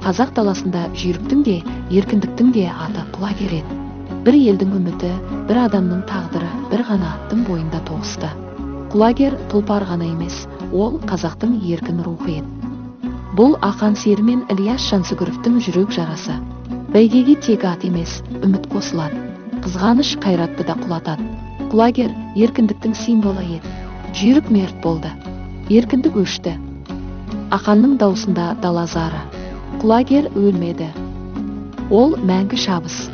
Қазақ даласында жүйріктің де, еркіндіктің де аты құлагер еді. Бір елдің үміті, бір адамның тағдыры бір ғана аттың бойында тоғысты. Құлагер тұлпар ғана емес, ол қазақтың еркін рухы еді. Бұл Ақан сері мен Ілияс Жансүгіровтің жүрек жарасы. Бәйгеге тек ат емес, үміт қосылады. Қызғаныш қайратты да құлатады. Құлагер еркіндіктің символы еді. Жүйрік мерт болды. Еркіндік өшті. Ақанның даусында дала зары. Құлагер өлмеді. Ол мәңгі шабыс.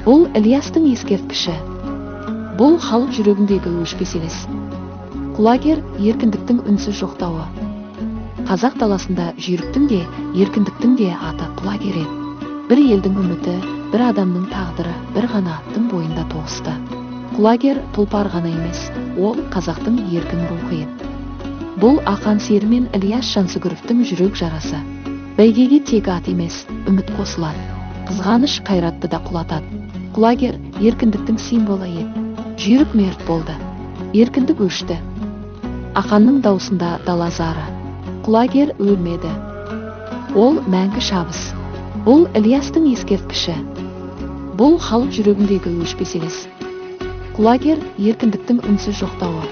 Бұл Ілиястың ескерткіші. Бұл халық жүрегіндегі өшпес елес. Құлагер еркіндіктің үнсіз жоқтауы. Қазақ даласында жүйріктің де, еркіндіктің де аты құлагер еді. Бір елдің үміті, бір адамның тағдыры бір ғана аттың бойында тоғысты. Құлагер тұлпар ғана емес, ол қазақтың еркін рухы еді. Бұл Ақан сері мен Ілияс Жансүгіровтің жүрек жарасы. Бәйгеге тек ат емес, үміт қосылады. Қызғаныш қайратты да құлатады. Құлагер еркіндіктің символы еді. Жүйрік мерт болды. Еркіндік өшті. Ақанның даусында дала зары. Құлагер өлмеді. Ол мәңгі шабыс. Бұл Ілиястың ескерткіші. Бұл халық жүрегіндегі өшпес елес. Құлагер еркіндіктің үнсіз жоқтауы.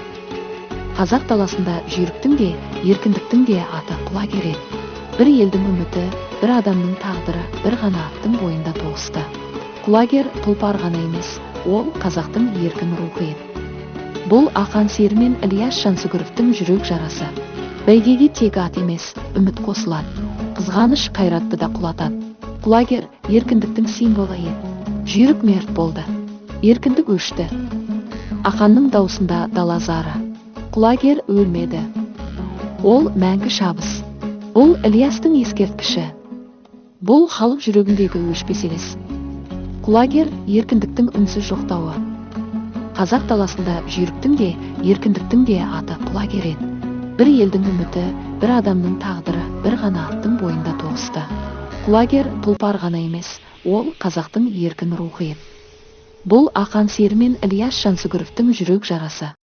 Қазақ даласында жүйріктің де, еркіндіктің де аты құлагер еді. Бір елдің үміті, бір адамның тағдыры бір ғана аттың бойында тоғысты. Құлагер тұлпар ғана емес, ол қазақтың еркін рухы еді. Бұл Ақан сері мен Ілияс Жансүгіровтің жүрек жарасы. Бәйгеге тек ат емес, үміт қосылады. Қызғаныш қайратты да құлатады. Құлагер еркіндіктің символы еді. Жүйрік мерт болды. Еркіндік өшті. Ақанның даусында дала зары. Құлагер өлмеді. Ол мәңгі шабыс. Бұл Ілиястың ескерткіші. Бұл халық жүрегіндегі өшпес елес. Құлагер еркіндіктің үнсіз жоқтауы. Қазақ даласында жүйріктің де, еркіндіктің де аты құлагер еді. Бір елдің үміті, бір адамның тағдыры бір ғана аттың бойында тоғысты. Құлагер тұлпар ғана емес, ол қазақтың еркін рухы еді. Бұл Ақан сері мен Ілияс Жансүгіровтің жүрек жарасы.